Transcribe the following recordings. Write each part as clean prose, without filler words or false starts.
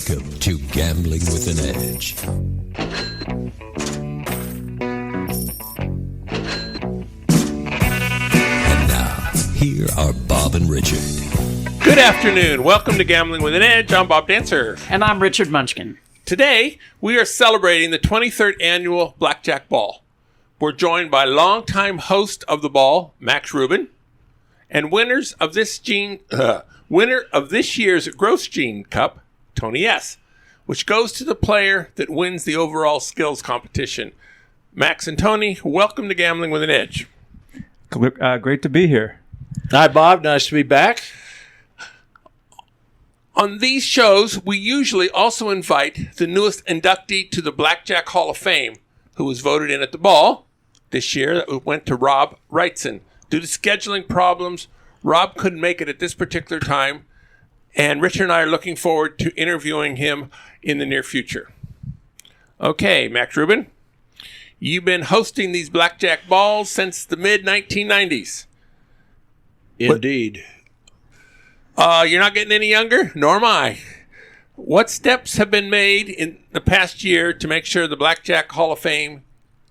Welcome to Gambling with an Edge. And now, here are Bob and Richard. Good afternoon. Welcome to Gambling with an Edge. I'm Bob Dancer. And I'm Richard Munchkin. Today, we are celebrating the 23rd annual Blackjack Ball. We're joined by longtime host of the ball, Max Rubin, and winner of this year's Grosjean Cup, Tony S., which goes to the player that wins the overall skills competition. Max and Tony, welcome to Gambling with an Edge. Great to be here. Hi, Bob. Nice to be back. On these shows, we usually also invite the newest inductee to the Blackjack Hall of Fame, who was voted in at the ball. This year, it went to Rob Reitzen. Due to scheduling problems, Rob couldn't make it at this particular time, and Richard and I are looking forward to interviewing him in the near future. Okay, Max Rubin, you've been hosting these Blackjack Balls since the mid-1990s. Indeed. You're not getting any younger, nor am I. What steps have been made in the past year to make sure the Blackjack Hall of Fame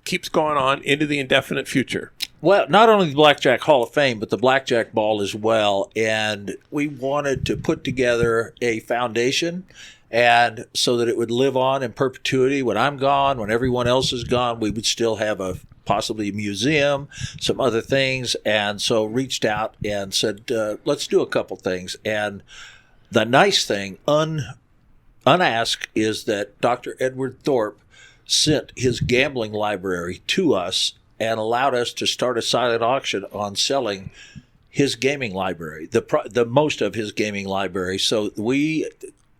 keeps going on into the indefinite future? Well, not only the Blackjack Hall of Fame, but the Blackjack Ball as well. And we wanted to put together a foundation, and so that it would live on in perpetuity. When I'm gone, when everyone else is gone, we would still have possibly a museum, some other things. And so reached out and said, let's do a couple things. And the nice thing, unasked, is that Dr. Edward Thorpe sent his gambling library to us and allowed us to start a silent auction on selling his gaming library, the most of his gaming library. So we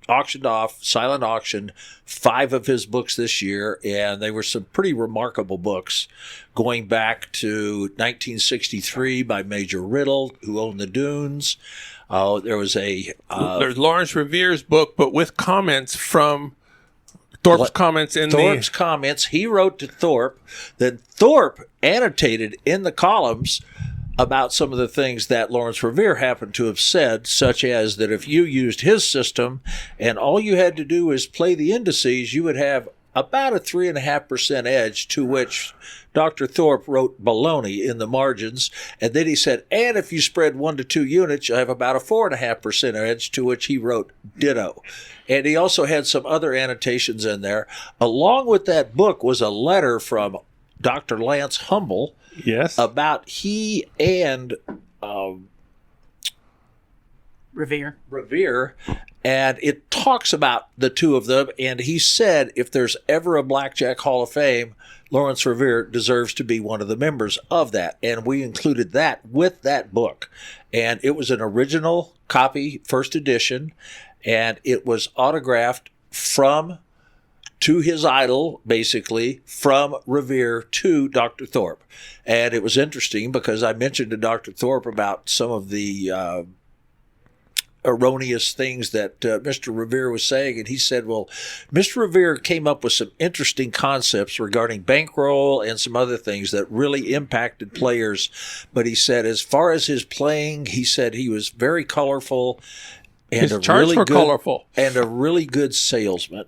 auctioned off, silent auctioned 5 of his books this year, and they were some pretty remarkable books going back to 1963 by Major Riddle, who owned the Dunes. There was there's Lawrence Revere's book, but with comments from Thorpe's comments comments. He wrote to Thorpe. Then Thorpe annotated in the columns about some of the things that Lawrence Revere happened to have said, such as that if you used his system and all you had to do is play the indices, you would have about a 3.5% edge, to which Dr. Thorpe wrote baloney in the margins. And then he said, and if you spread 1 to 2 units, you have about a 4.5% edge, to which he wrote ditto. And he also had some other annotations in there. Along with that book was a letter from Dr. Lance Humble. Yes. About he and Revere, and it talks about the two of them, and he said if there's ever a Blackjack Hall of Fame, Lawrence Revere deserves to be one of the members of that, and we included that with that book. And it was an original copy, first edition, and it was autographed to his idol, basically, from Revere to Dr. Thorpe. And it was interesting because I mentioned to Dr. Thorpe about some of the erroneous things that Mr. Revere was saying. And he said, well, Mr. Revere came up with some interesting concepts regarding bankroll and some other things that really impacted players. But he said, as far as his playing, he said he was very colorful and colorful and a really good salesman.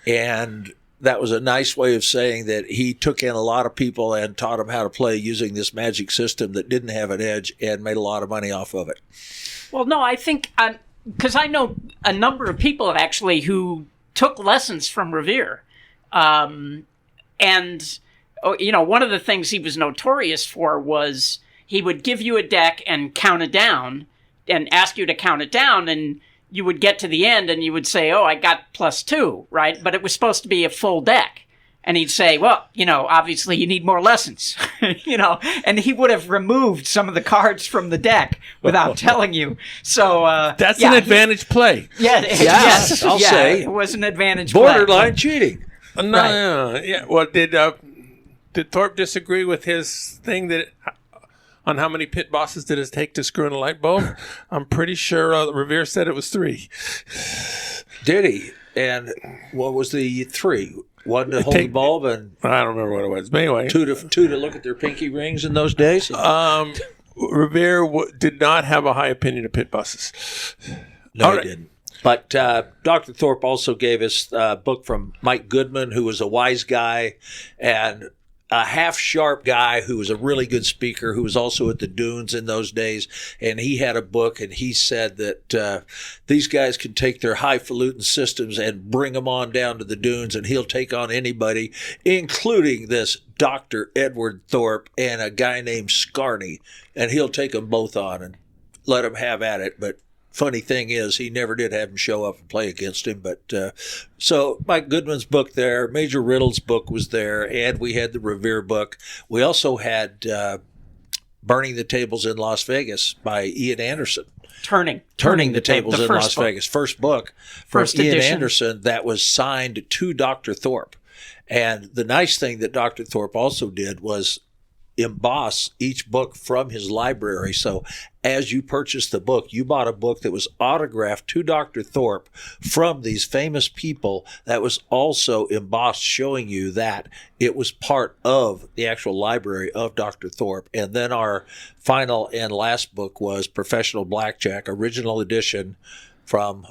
And that was a nice way of saying that he took in a lot of people and taught them how to play using this magic system that didn't have an edge, and made a lot of money off of it. Well, no, I think, because I know a number of people actually who took lessons from Revere. And, one of the things he was notorious for was he would give you a deck and count it down and ask you to count it down, and you would get to the end and you would say, oh, I got +2, right? But it was supposed to be a full deck. And he'd say, well, obviously you need more lessons, and he would have removed some of the cards from the deck without telling you. So that's an advantage play. Yeah, yes, I'll say it was an advantage borderline cheating. No. Yeah. Well, did Thorpe disagree with his thing that on how many pit bosses did it take to screw in a light bulb? I'm pretty sure Revere said it was 3. Did he? And what was the 3? 1 to hold the bulb, and I don't remember what it was. But anyway, 2 to look at their pinky rings in those days. Revere did not have a high opinion of pit bosses. No, he didn't. But Dr. Thorpe also gave us a book from Mike Goodman, who was a wise guy, and a half-sharp guy who was a really good speaker, who was also at the Dunes in those days. And he had a book, and he said that these guys can take their highfalutin systems and bring them on down to the Dunes, and he'll take on anybody, including this Dr. Edward Thorpe and a guy named Scarney, and he'll take them both on and let them have at it. But funny thing is, he never did have him show up and play against him. But so Mike Goodman's book there, Major Riddle's book was there, and we had the Revere book. We also had Burning the Tables in Las Vegas by Ian Anderson. Turning the Tables in Las Vegas. First book from First Ian edition. Anderson that was signed to Dr. Thorpe. And the nice thing that Dr. Thorpe also did was emboss each book from his library. So as you purchased the book, you bought a book that was autographed to Dr. Thorpe from these famous people that was also embossed, showing you that it was part of the actual library of Dr. Thorpe. And then our final and last book was Professional Blackjack, original edition from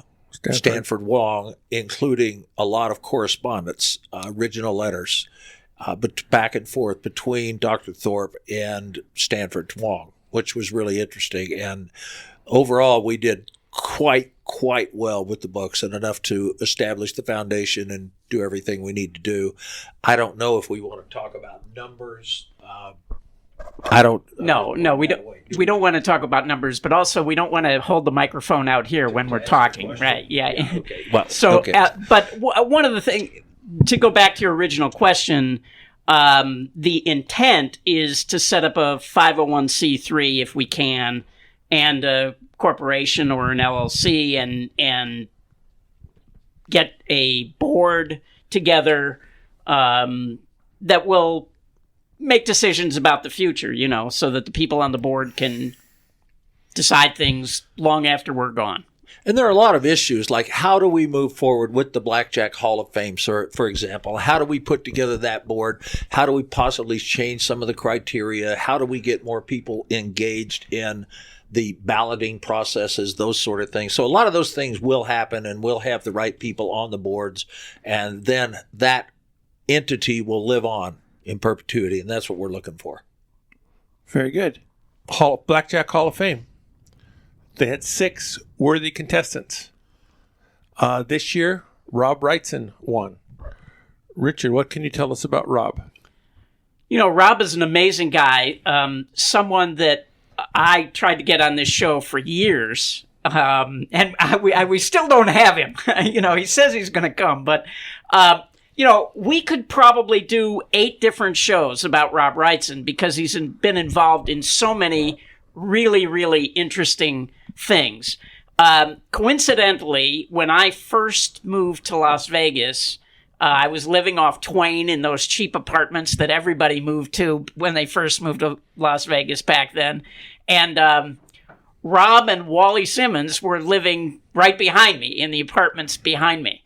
Stanford Wong, including a lot of correspondence, original letters, but back and forth between Dr. Thorpe and Stanford Wong, which was really interesting. And overall, we did quite well with the books, and enough to establish the foundation and do everything we need to do. I don't know if we want to talk about numbers. I don't. No, we don't. We don't want to talk about numbers, but also we don't want to hold the microphone out here when we're talking, right? Yeah. Okay. Well, So, okay. one of the things, to go back to your original question, the intent is to set up a 501c3 if we can, and a corporation or an LLC, and get a board together that will make decisions about the future, so that the people on the board can decide things long after we're gone. And there are a lot of issues, like how do we move forward with the Blackjack Hall of Fame, for example? How do we put together that board? How do we possibly change some of the criteria? How do we get more people engaged in the balloting processes, those sort of things? So a lot of those things will happen, and we'll have the right people on the boards, and then that entity will live on in perpetuity, and that's what we're looking for. Very good. Blackjack Hall of Fame. They had 6 worthy contestants. This year, Rob Reitzen won. Richard, what can you tell us about Rob? Rob is an amazing guy, someone that I tried to get on this show for years, and we still don't have him. He says he's going to come, but we could probably do 8 different shows about Rob Reitzen, because he's been involved in so many really, really interesting things. Coincidentally, when I first moved to Las Vegas, I was living off Twain in those cheap apartments that everybody moved to when they first moved to Las Vegas back then. And Rob and Wally Simmons were living right behind me, in the apartments behind me.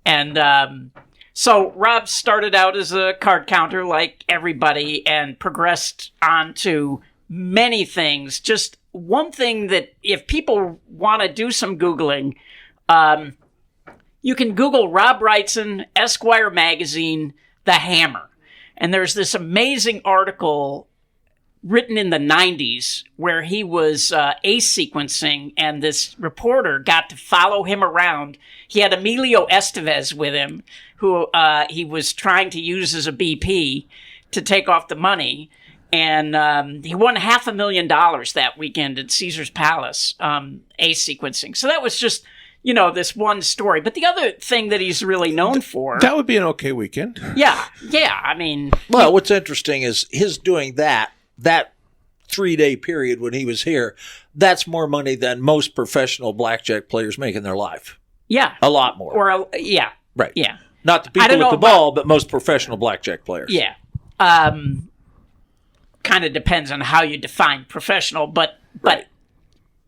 And so Rob started out as a card counter like everybody, and progressed on to many things. Just one thing that, if people want to do some Googling, you can Google Rob Reitzen, Esquire Magazine, The Hammer. And there's this amazing article written in the 90s where he was ace sequencing, and this reporter got to follow him around. He had Emilio Estevez with him, who he was trying to use as a BP to take off the money. And he won $500,000 that weekend at Caesar's Palace, ace sequencing. So that was just, this one story. But the other thing that he's really known for... That would be an okay weekend. Yeah, I mean... Well, what's interesting is his doing that 3-day period when he was here, that's more money than most professional blackjack players make in their life. Yeah. A lot more. Yeah. Right. Yeah. Not the people with the ball, but most professional blackjack players. Yeah. Kind of depends on how you define professional, but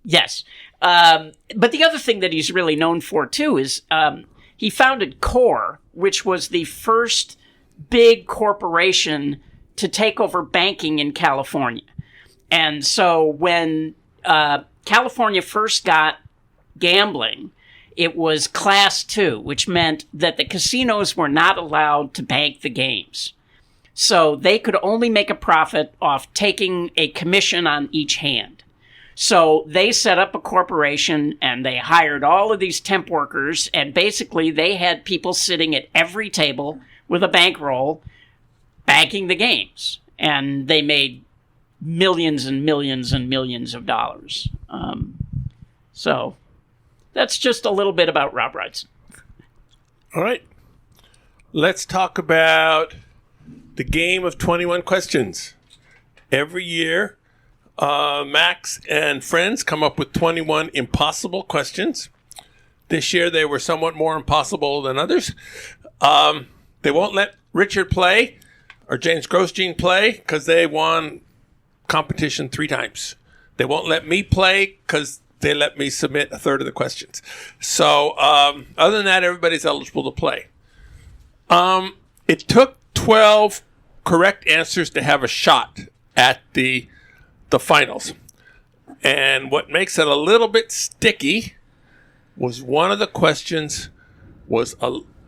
yes. But the other thing that he's really known for too is he founded Core, which was the first big corporation to take over banking in California. And so when California first got gambling, it was Class 2, which meant that the casinos were not allowed to bank the games. So they could only make a profit off taking a commission on each hand. So they set up a corporation and they hired all of these temp workers, and basically they had people sitting at every table with a bankroll banking the games. And they made millions and millions and millions of dollars. So that's just a little bit about Rob Reitzen. All right. Let's talk about the game of 21 questions. Every year, Max and friends come up with 21 impossible questions. This year, they were somewhat more impossible than others. They won't let Richard play or James Grosjean play because they won competition 3 times. They won't let me play because they let me submit a third of the questions. So other than that, everybody's eligible to play. It took 12 correct answers to have a shot at the finals. And what makes it a little bit sticky was one of the questions was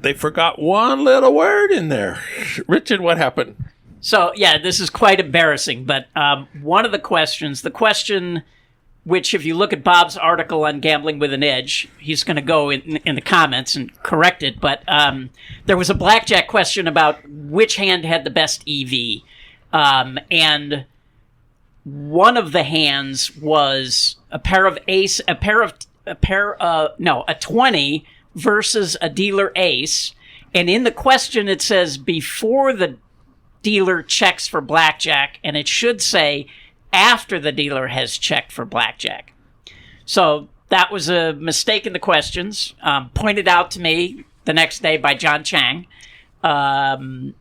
they forgot one little word in there. Richard, what happened? So, yeah, this is quite embarrassing, but one of the question, which if you look at Bob's article on Gambling with an Edge, he's going to go in the comments and correct it, but there was a blackjack question about which hand had the best EV, and one of the hands was a 20 versus a dealer ace, and in the question it says before the dealer checks for blackjack, and it should say after the dealer has checked for blackjack. So that was a mistake in the questions, pointed out to me the next day by John Chang. And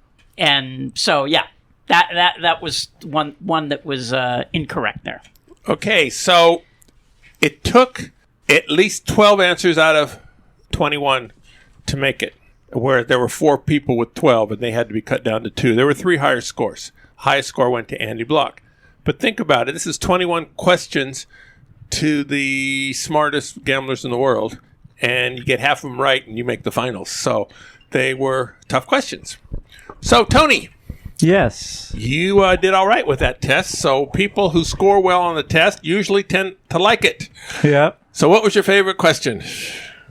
so, yeah, that was one that was incorrect there. Okay, so it took at least 12 answers out of 21 to make it, where there were 4 people with 12, and they had to be cut down to 2. There were 3 higher scores. Highest score went to Andy Block. But think about it. This is 21 questions to the smartest gamblers in the world, and you get half of them right, and you make the finals. So they were tough questions. So, Tony. Yes. You did all right with that test. So people who score well on the test usually tend to like it. Yeah. So what was your favorite question?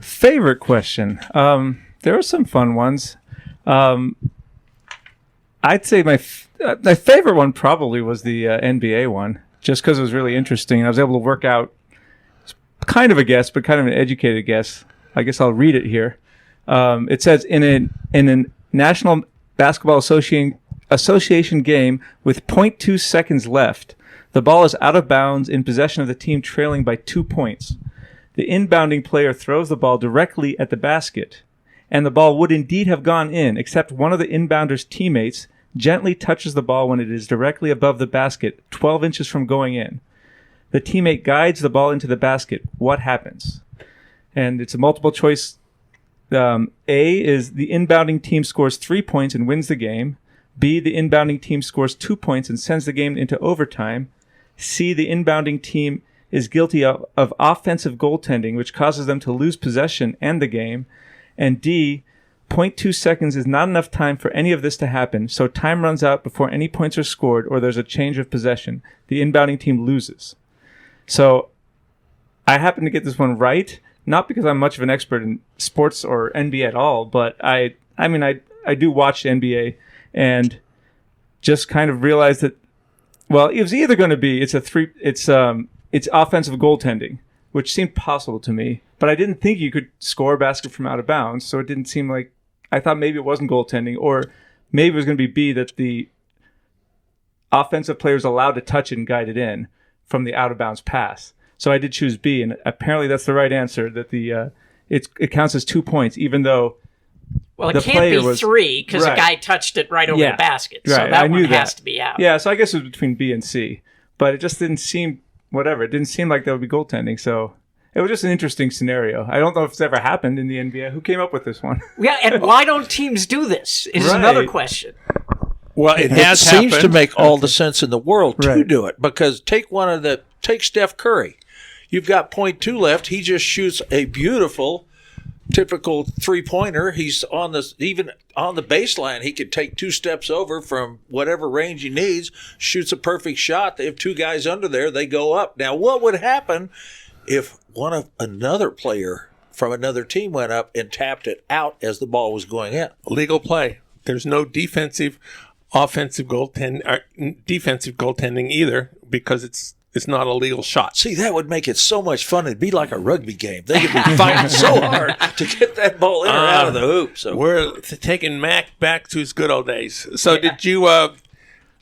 Favorite question? There were some fun ones. I'd say my favorite one probably was the NBA one, just because it was really interesting. I was able to work out kind of a guess, but kind of an educated guess. I guess I'll read it here. It says, in a National Basketball Association game with 0.2 seconds left, the ball is out of bounds in possession of the team trailing by 2 points. The inbounding player throws the ball directly at the basket, and the ball would indeed have gone in, except one of the inbounder's teammates gently touches the ball when it is directly above the basket, 12 inches from going in. The teammate guides the ball into the basket. What happens? And it's a multiple choice. A is the inbounding team scores 3 points and wins the game. B, the inbounding team scores 2 points and sends the game into overtime. C, the inbounding team is guilty of offensive goaltending, which causes them to lose possession and the game. And D, 0.2 seconds is not enough time for any of this to happen, so time runs out before any points are scored or there's a change of possession. The inbounding team loses. So I happen to get this one right, not because I'm much of an expert in sports or NBA at all, but I do watch NBA and just kind of realized that, well, it was either going to be it's offensive goaltending, which seemed possible to me, but I didn't think you could score a basket from out of bounds, so it didn't seem like, I thought maybe it wasn't goaltending, or maybe it was going to be B, that the offensive player is allowed to touch it and guide it in from the out of bounds pass. So I did choose B, and apparently that's the right answer, that it counts as 2 points, even though well, it can't be 3 because a guy touched it right over the basket. So that one has to be out. Yeah, so I guess it was between B and C, but it just didn't seem, whatever, it didn't seem like that would be goaltending, so it was just an interesting scenario. I don't know if it's ever happened in the NBA. Who came up with this one? Yeah, and why don't teams do this is another question. Well, it has seems happened. to make all the sense in the world to do it, because take Steph Curry. You've got 0.2 left. He just shoots a beautiful typical 3-pointer. He's on even on the baseline. He could take 2 steps over from whatever range he needs, shoots a perfect shot. They have 2 guys under there. They go up. Now, what would happen if another player from another team went up and tapped it out as the ball was going in? Legal play. There's no defensive goaltending either, because it's not a legal shot. See, that would make it so much fun. It'd be like a rugby game. They could be fighting so hard to get that ball in or out of the hoop. So we're taking Mac back to his good old days. So did you have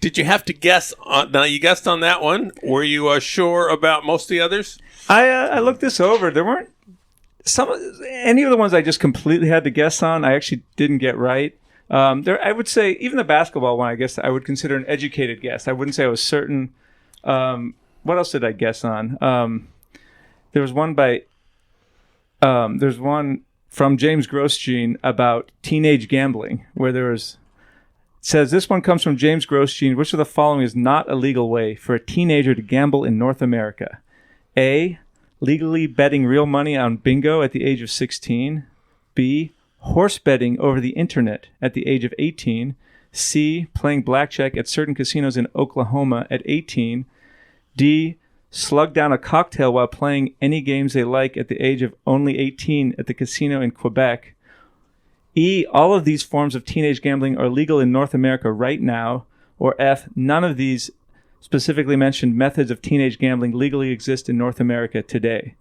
to guess? Now you guessed on that one. Were you sure about most of the others? I looked this over. There weren't any of the ones I just completely had to guess on. I actually didn't get right. I would say even the basketball one, I guess I would consider an educated guess. I wouldn't say I was certain. What else did I guess on? There's one from James Grosjean about teenage gambling, where it says this one comes from James Grosjean. Which of the following is not a legal way for a teenager to gamble in North America? A, legally betting real money on bingo at the age of 16. B, horse betting over the internet at the age of 18. C, playing blackjack at certain casinos in Oklahoma at 18. D, slug down a cocktail while playing any games they like at the age of only 18 at the casino in Quebec. E, all of these forms of teenage gambling are legal in North America right now. Or F, none of these specifically mentioned methods of teenage gambling legally exist in North America today.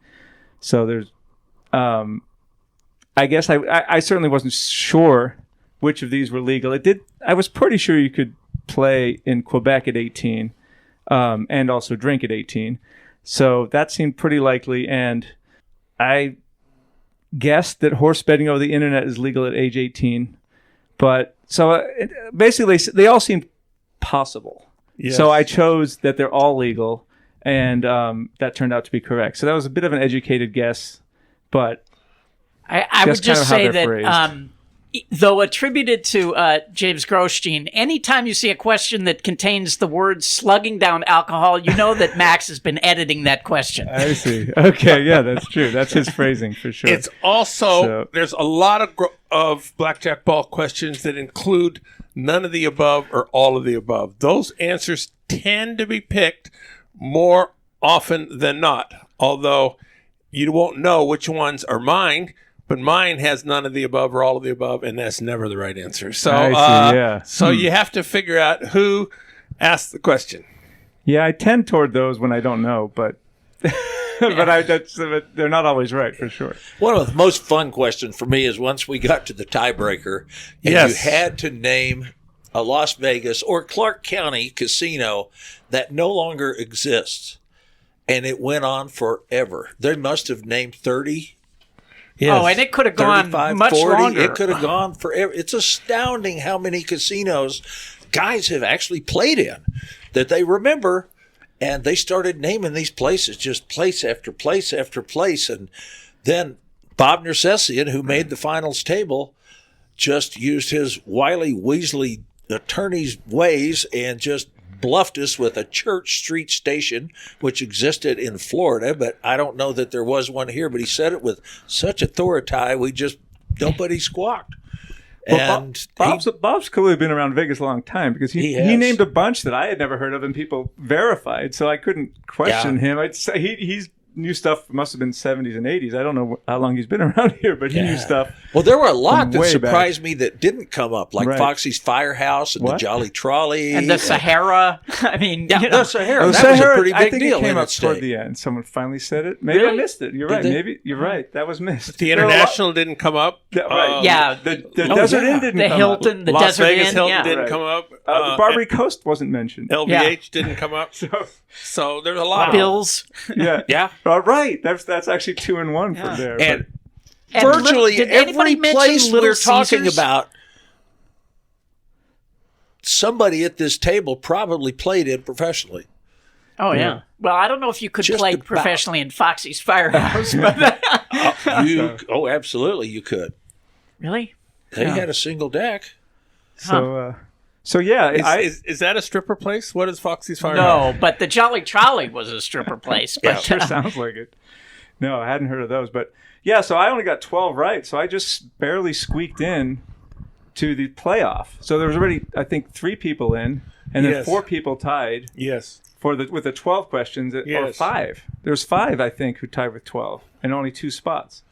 So there's, I guess I certainly wasn't sure which of these were legal. I was pretty sure you could play in Quebec at 18. And also drink at 18. So that seemed pretty likely, and I guessed that horse betting over the internet is legal at age 18. But so basically, they all seemed possible. Yes. So I chose that they're all legal, and that turned out to be correct. So that was a bit of an educated guess, but I would just say that though attributed to James Grosjean, anytime you see a question that contains the word slugging down alcohol, you know that Max has been editing that question. I see. Okay, yeah, that's true. That's his phrasing for sure. It's also, there's a lot of Blackjack Ball questions that include none of the above or all of the above. Those answers tend to be picked more often than not, although you won't know which ones are mine. But mine has none of the above or all of the above, and that's never the right answer. So, so you have to figure out who asked the question. Yeah, I tend toward those when I don't know, but but they're not always right for sure. One of the most fun questions for me is once we got to the tiebreaker, and you had to name a Las Vegas or Clark County casino that no longer exists, and it went on forever. They must have named 30. Yes. Oh, and it could have gone much 40, longer. It could have gone forever. It's astounding how many casinos guys have actually played in that they remember, and they started naming these places, just place after place after place. And then Bob Nersesian, who made the finals table, just used his wily Weasley attorney's ways and just bluffed us with a Church Street station, which existed in Florida, but I don't know that there was one here, but he said it with such authority, nobody squawked. Well, and Bob's clearly been around Vegas a long time, because he named a bunch that I had never heard of and people verified, so I couldn't question him. I'd say he's new stuff must have been 70s and 80s. I don't know how long he's been around here, but he knew stuff. Well, there were a lot that surprised me that didn't come up, like Foxy's Firehouse and the Jolly Trolley. And the Sahara. I mean, the Sahara. That was a pretty big deal. It came up toward the end. Someone finally said it. Maybe I missed it. You're right. Maybe you're right. That was missed. The International didn't come up. The Desert Inn didn't come up. The Hilton, the Las Desert Vegas Inn. Hilton didn't come up. The Barbary Coast wasn't mentioned. LVH didn't come up. So there's a lot. Bills. Yeah. Right. That's actually 2 and 1 for there. And virtually every place we're talking about, somebody at this table probably played it professionally. Oh, yeah. Well, I don't know if you could play professionally in Foxy's Firehouse. But absolutely you could. Really? They had a single deck. So yeah, is that a stripper place? What is Foxy's Firehouse? No, but the Jolly Trolley was a stripper place. But sure sounds like it. No, I hadn't heard of those. But yeah, so I only got 12 right. So I just barely squeaked in to the playoff. So there was already, I think, 3 people in, and then Yes. 4 people tied Yes. with the 12 questions, or Yes. 5. There's 5, I think, who tied with 12, and only 2 spots.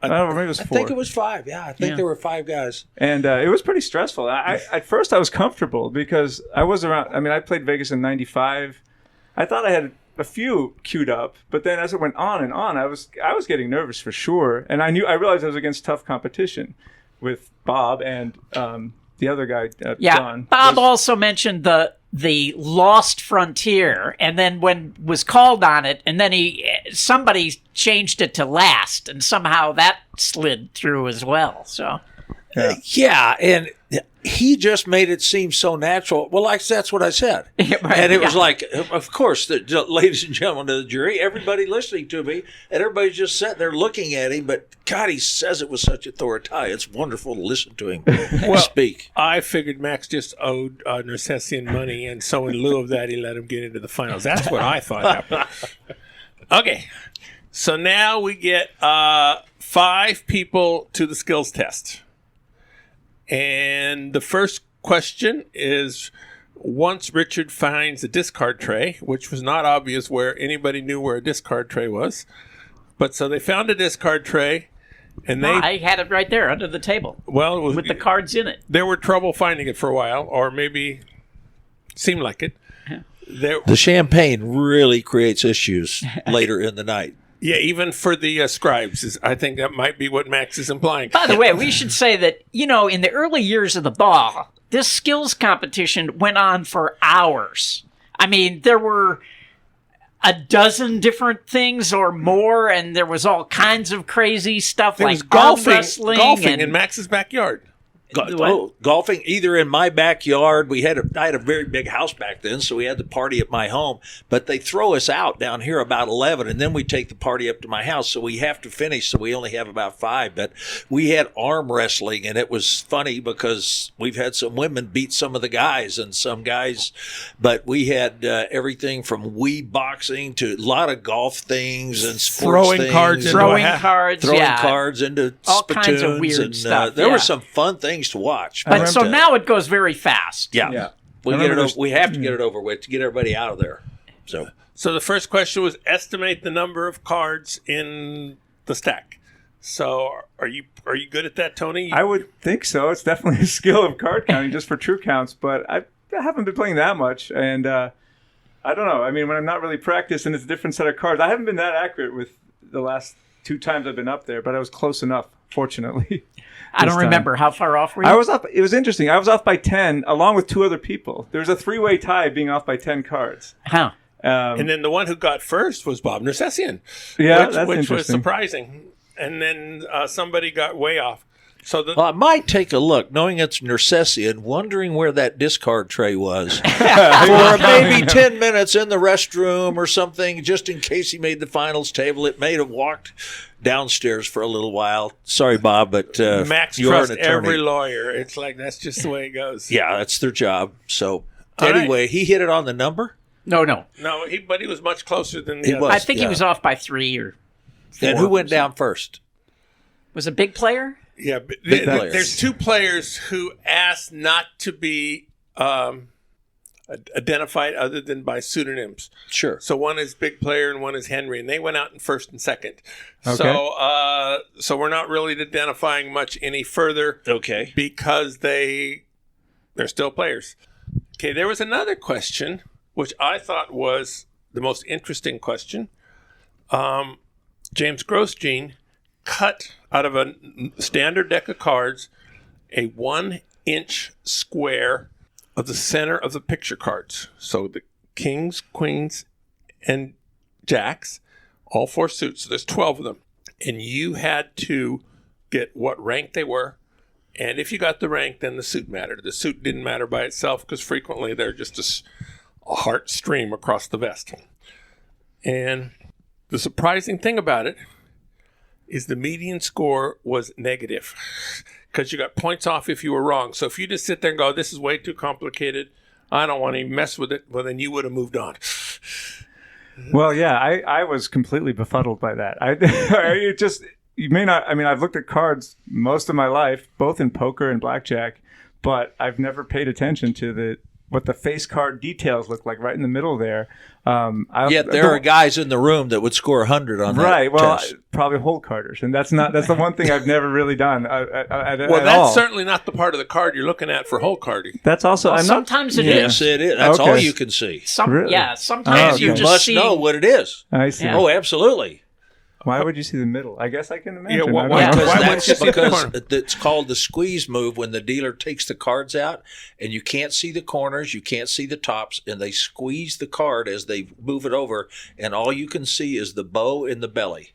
I don't know, maybe it was 4. I think it was 5. Yeah, I think there were 5 guys. And it was pretty stressful. At first, I was comfortable because I was around. I mean, I played Vegas in '95. I thought I had a few queued up, but then as it went on and on, I was getting nervous for sure. And I realized I was against tough competition with Bob and the other guy, John. Bob also mentioned the lost frontier, and then when was called on it, and then somebody changed it to last, and somehow that slid through as well. So Yeah, and he just made it seem so natural. Well, that's what I said. Right, And it was like, of course, ladies and gentlemen of the jury, everybody listening to me, and everybody's just sitting there looking at him. But God, he says it with such authority. It's wonderful to listen to him speak. I figured Max just owed Nersesian money, and so in lieu of that, he let him get into the finals. That's what I thought happened. Okay, so now we get 5 people to the skills test. And the first question is, once Richard finds a discard tray, which was not obvious where anybody knew where a discard tray was. But so they found a discard tray, and I had it right there under the table well, it was, with the cards in it. there were trouble finding it for a while, or maybe seemed like it. The champagne really creates issues later in the night. Yeah, even for the scribes, I think that might be what Max is implying. By the way, we should say that, in the early years of the ball, this skills competition went on for hours. I mean, there were a dozen different things or more, and there was all kinds of crazy stuff There like was golfing golfing in Max's backyard. Golfing either in my backyard. I had a very big house back then, so we had the party at my home. But they throw us out down here about 11, and then we take the party up to my house. So we have to finish. So we only have about 5. But we had arm wrestling, and it was funny because we've had some women beat some of the guys and some guys. But we had everything from Wii boxing to a lot of golf things and sports Throwing things. cards into throwing a hat. cards, Throwing yeah. cards into All kinds of spittoons, weird and, stuff, There yeah. were some fun things to watch. But so now it goes very fast. Yeah. We have to get it over with to get everybody out of there. So the first question was estimate the number of cards in the stack. So are you good at that, Tony? I would think so. It's definitely a skill of card counting just for true counts, but I haven't been playing that much, and I don't know. I mean, when I'm not really practiced and it's a different set of cards, I haven't been that accurate with the last 2 times I've been up there, but I was close enough, fortunately. I don't remember. How far off were you? I was up. It was interesting. I was off by 10 along with 2 other people. There was a 3-way tie being off by 10 cards. Huh. And then the one who got first was Bob Nersesian. Yeah, which that's was interesting. surprising. And then somebody got way off. So I might take a look, knowing it's Nersesian, wondering where that discard tray was for maybe 10 minutes in the restroom or something, just in case he made the finals table. It may have walked downstairs for a little while. Sorry, Bob, but Max you're an trusts attorney. every lawyer. It's like that's just the way it goes. Yeah, that's their job. So All anyway, he hit it on the number. No. No, but he was much closer than the He other. was. I think he yeah. was off by 3 or 4. And who went down first? Was a big player? Yeah, but Big players. there's 2 players who asked not to be identified other than by pseudonyms. Sure. So one is Big Player and one is Henry, and they went out in first and second. Okay. So we're not really identifying much any further Okay. because they're still players. Okay, there was another question which I thought was the most interesting question. James Grosjean cut out of a standard deck of cards a 1-inch square of the center of the picture cards. So the kings, queens, and jacks, all 4 suits. So there's 12 of them. And you had to get what rank they were. And if you got the rank, then the suit mattered. The suit didn't matter by itself because frequently they're just a heart stream across the vest. And the surprising thing about it is the median score was negative because you got points off if you were wrong. So if you just sit there and go, this is way too complicated, I don't want to even mess with it, well, then you would have moved on. Well, yeah, I was completely befuddled by that. You may not. I mean, I've looked at cards most of my life, both in poker and blackjack, but I've never paid attention to what the face card details look like right in the middle there. Yet there are guys in the room that would score 100 on that. Right. Well, test. probably hole carders, and that's the one thing I've never really done. That's certainly not the part of the card you're looking at for hole carding. That's also. Sometimes it is. Yes, it is. That's Okay. all you can see. Really? Yeah, sometimes You you just must see. know what it is. I see. Yeah. Oh, absolutely. Why would you see the middle? I guess I can imagine. Yeah, I don't why- know. Because why wouldn't that's you see the because corner? it's called the squeeze move when the dealer takes the cards out and you can't see the corners, you can't see the tops, and they squeeze the card as they move it over, and all you can see is the bow and the belly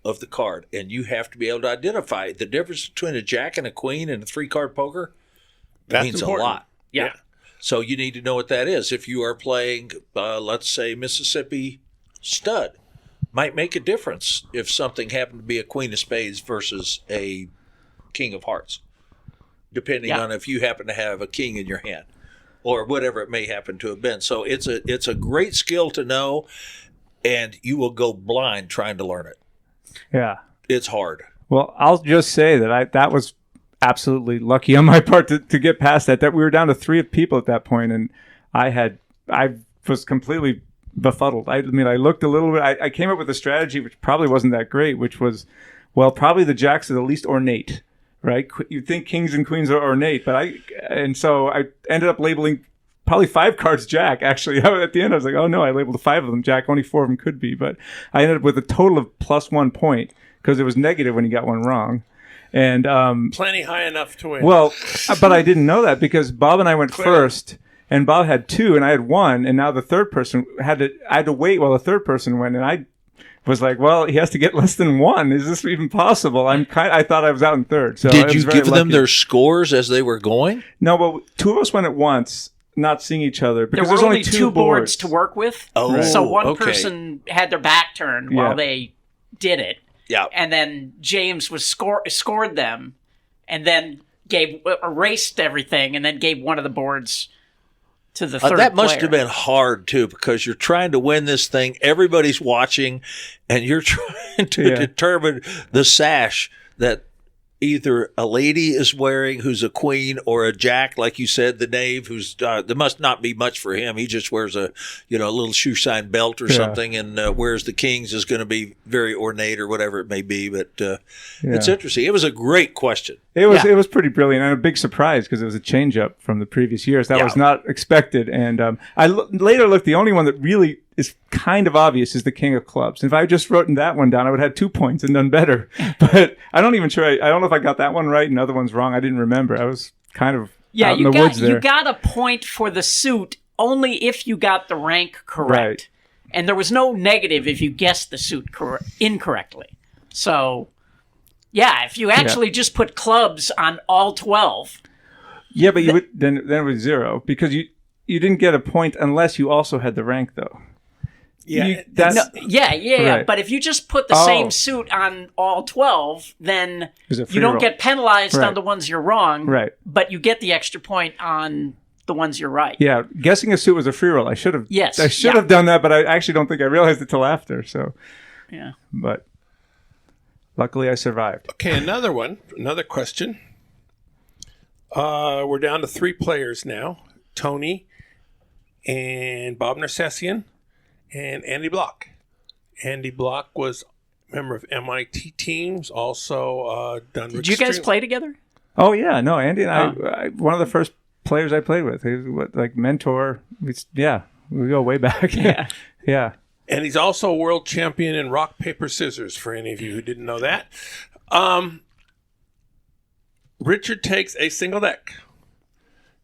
of the card, and you have to be able to identify the difference between a jack and a queen and a 3-card poker. That's means important. a lot. Yeah. So you need to know what that is. If you are playing, let's say, Mississippi stud, might make a difference if something happened to be a queen of spades versus a king of hearts, depending on if you happen to have a king in your hand or whatever it may happen to have been. So it's a great skill to know, and you will go blind trying to learn it. Yeah. It's hard. Well, I'll just say that that was absolutely lucky on my part to get past that. That we were down to 3 people at that point, and I was completely befuddled. I mean, I looked a little bit. I came up with a strategy which probably wasn't that great, which was, well, probably the jacks are the least ornate, right? You'd think kings and queens are ornate, so I ended up labeling probably 5 cards jack. Actually, at the end, I was like, oh no, I labeled 5 of them jack. Only 4 of them could be, but I ended up with a total of +1 point because it was negative when you got one wrong. And Plenty high enough to win. well, but I didn't know that because Bob and I went first, and Bob had 2, and I had 1, and now the third person I had to wait while the third person went, and I was like, well, he has to get less than 1. Is this even possible? I thought I was out in third. So I Did was you very give them lucky. their scores as they were going? No, well, 2 of us went at once, not seeing each other because There were there's only 2 boards to work with. Oh, Right. So one okay. person had their back turned while they did it. Yeah. And then James was scored them and then erased everything and then gave one of the boards to the third That must player. have been hard, too, because you're trying to win this thing. Everybody's watching, and you're trying to determine the sash that either a lady is wearing who's a queen or a jack, like you said, the knave, who's there must not be much for him. He just wears a little shoe shine belt or something, and whereas the king's is going to be very ornate or whatever it may be. But it's interesting. It was a great question. It was pretty brilliant and a big surprise because it was a change up from the previous years. That was not expected. And I later looked. The only one that really is kind of obvious is the king of clubs. If I just written that one down, I would have had 2 points and done better. But I don't even sure. I don't know if I got that one right and the other one's wrong. I didn't remember. I was kind of out in the woods there. You got a point for the suit only if you got the rank correct. Right. And there was no negative if you guessed the suit incorrectly. So, yeah, if you actually just put clubs on all 12. Yeah, but you would then it was 0 because you didn't get a point unless you also had the rank though. yeah. Right. But if you just put the same suit on all 12, then It's a free you don't roll. get penalized on Right. the ones you're wrong. Right. But you get the extra point on the ones you're right. Yeah, guessing a suit was a free roll. I should have. Yes, I should have done that, but I actually don't think I realized it till after. So, Yeah. but luckily I survived. Okay, another question. We're down to 3 players now. Tony and Bob Nersesian and Andy Block. Andy Block was a member of MIT teams, also done. Did you guys play together? Oh yeah, no, Andy and I one of the first players I played with. He was like mentor. We go way back. Yeah. Yeah. And he's also a world champion in rock, paper, scissors, for any of you who didn't know that. Richard takes a single deck,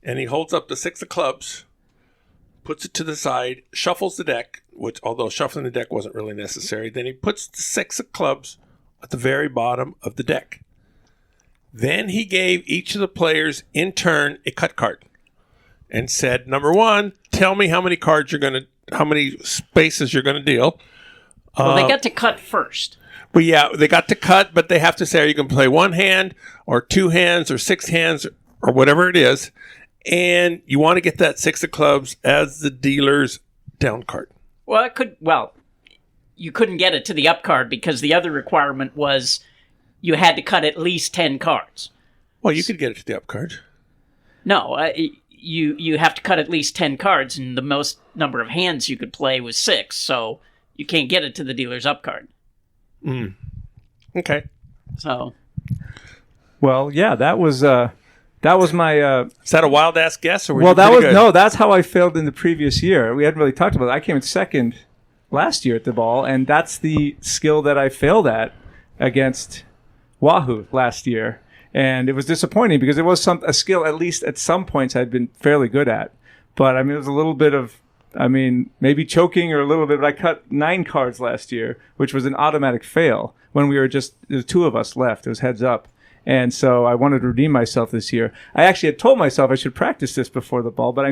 and he holds up the 6 of clubs, puts it to the side, shuffles the deck, which, although shuffling the deck wasn't really necessary, then he puts the 6 of clubs at the very bottom of the deck. Then he gave each of the players in turn a cut card and said, number 1, tell me how many spaces you're going to deal. Well, they got to cut first. But yeah, they got to cut, but they have to say, are you going to play 1 hand or 2 hands or 6 hands or whatever it is. And you want to get that 6 of clubs as the dealer's down card. Well, you couldn't get it to the up card because the other requirement was you had to cut at least 10 cards. Well, you could get it to the up card. No, you have to cut at least 10 cards, and the most number of hands you could play was 6, so you can't get it to the dealer's up card. Okay. So, Well, yeah, that was my. Is that a wild ass guess, or were Well, you that pretty was good? no. That's how I failed in the previous year. We hadn't really talked about it. I came in second last year at the ball, and that's the skill that I failed at against Wahoo last year. And it was disappointing because it was a skill, at least at some points, I'd been fairly good at. But I mean, it was a little bit of, maybe choking or a little bit. But I cut 9 cards last year, which was an automatic fail when we were just the 2 of us left. It was heads up. And so I wanted to redeem myself this year. I actually had told myself I should practice this before the ball, but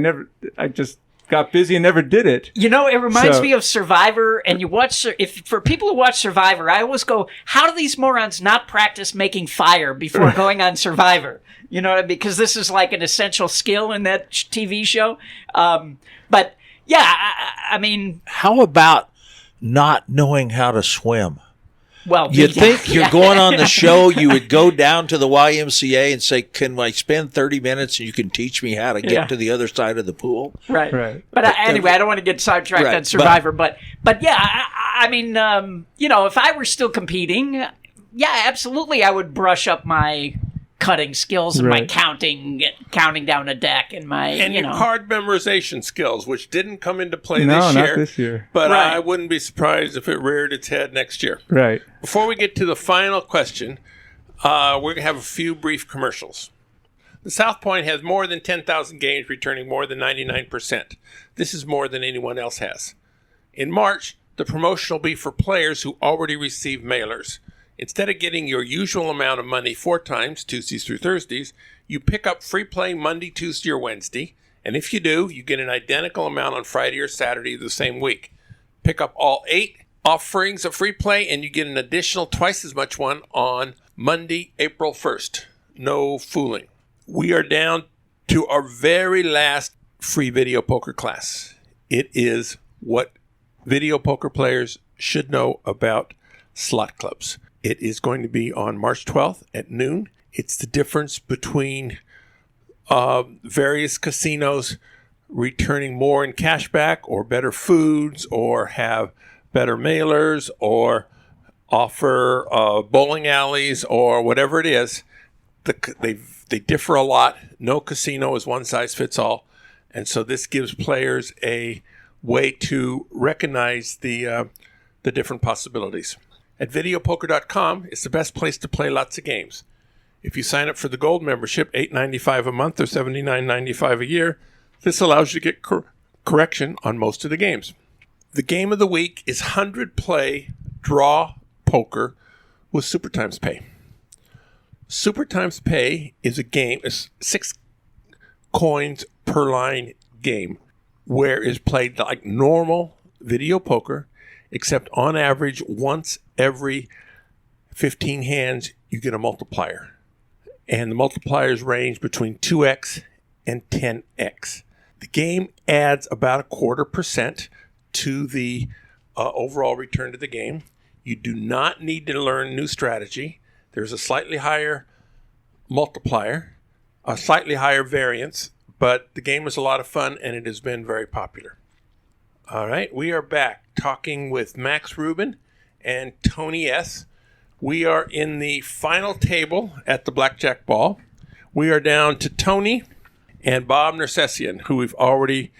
I just got busy and never did it. it reminds me of Survivor, and you watch, for people who watch Survivor, I always go, how do these morons not practice making fire before going on Survivor? You know, because this is like an essential skill in that TV show. But yeah, I mean, How about not knowing how to swim? well, You think you're going on the show, you would go down to the YMCA and say, can I spend 30 minutes and you can teach me how to get to the other side of the pool? Right. Right. But anyway, I don't want to get sidetracked Right, on Survivor, but yeah, I mean, if I were still competing, yeah, absolutely, I would brush up my cutting skills and my Right. counting down a deck and my, And your card memorization skills, which didn't come into play No, this not year. this year. But Right. I wouldn't be surprised if it reared its head next year. Right. Before we get to the final question, we're going to have a few brief commercials. The South Point has more than 10,000 games, returning more than 99%. This is more than anyone else has. In March, the promotion will be for players who already receive mailers. Instead of getting your usual amount of money 4 times, Tuesdays through Thursdays, you pick up free play Monday, Tuesday, or Wednesday. And if you do, you get an identical amount on Friday or Saturday of the same week. Pick up all 8 offerings of free play, and you get an additional twice as much one on Monday, April 1st. No fooling. We are down to our very last free video poker class. It is what video poker players should know about slot clubs. It is going to be on March 12th at noon. It's the difference between various casinos returning more in cash back or better foods or have better mailers or offer bowling alleys or whatever it is. They differ a lot. No casino is one size fits all. And so this gives players a way to recognize the different possibilities. At videopoker.com, it's the best place to play lots of games. If you sign up for the gold membership, $8.95 a month or $79.95 a year, this allows you to get correction on most of the games. The game of the week is 100 play draw poker with Super Times Pay. Super Times Pay is a game, a 6 coins per line game, where it's played like normal video poker, except on average, once every 15 hands, you get a multiplier. And the multipliers range between 2x and 10x. The game adds about 0.25% to the overall return to the game. You do not need to learn new strategy. There's a slightly higher multiplier, a slightly higher variance, but the game is a lot of fun and it has been very popular. All right, we are back talking with Max Rubin and Tony S. We are in the final table at the Blackjack Ball. We are down to Tony and Bob Nersesian, who we've already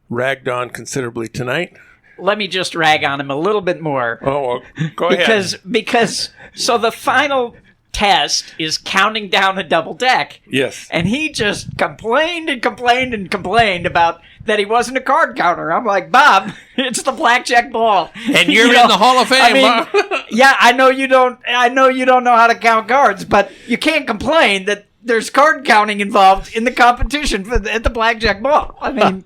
ragged on considerably tonight. Let me just rag on him a little bit more. Oh, well, go ahead. Because so the final test is counting down a double deck. Yes. And he just complained about that he wasn't a card counter. I'm like, Bob, it's the Blackjack Ball. And you're in the Hall of Fame, Bob. Yeah, I know you don't know how to count cards, but you can't complain that there's card counting involved in the competition at the Blackjack Ball. I mean,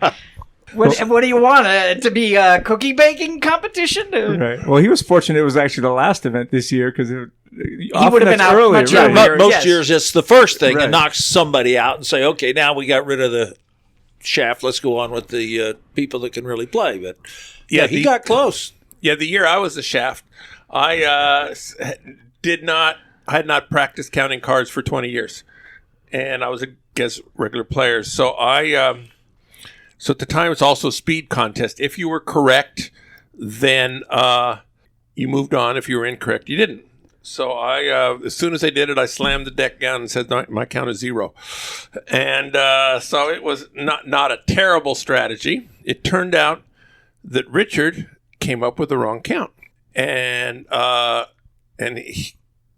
what do you want? To be a cookie baking competition? Right. Well, he was fortunate it was actually the last event this year because he would have been out earlier. much Right. earlier. Most Yes. years it's the first thing Right. and knocks somebody out and say, okay, now we got rid of the shaft. Let's go on with the people that can really play. But yeah, he got close. Yeah, the year I was a shaft, I had not practiced counting cards for 20 years, and I was against regular players. So so at the time it's also a speed contest. If you were correct, then you moved on. If you were incorrect, you didn't. So as soon as I did it, I slammed the deck down and said, no, my count is 0. And so it was not a terrible strategy. It turned out that Richard came up with the wrong count. And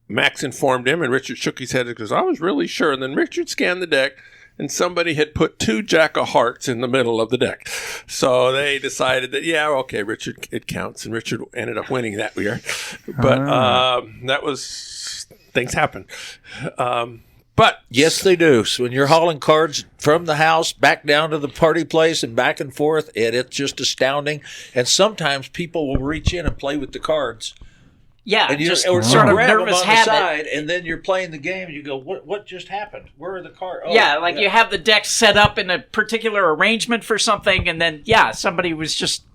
Max informed him, and Richard shook his head because I was really sure. And then Richard scanned the deck, and somebody had put 2 Jack of Hearts in the middle of the deck. So they decided that, yeah, okay, Richard, it counts. And Richard ended up winning that year. But that was, things happen. But yes, they do. So when you're hauling cards from the house back down to the party place and back and forth, and it's just astounding. And sometimes people will reach in and play with the cards. Yeah, and you just or sort of grab them nervous on habit. the side, and then you're playing the game, and you go, "What just happened? Where are the cards?" Oh, yeah, like you have the deck set up in a particular arrangement for something, and then somebody was just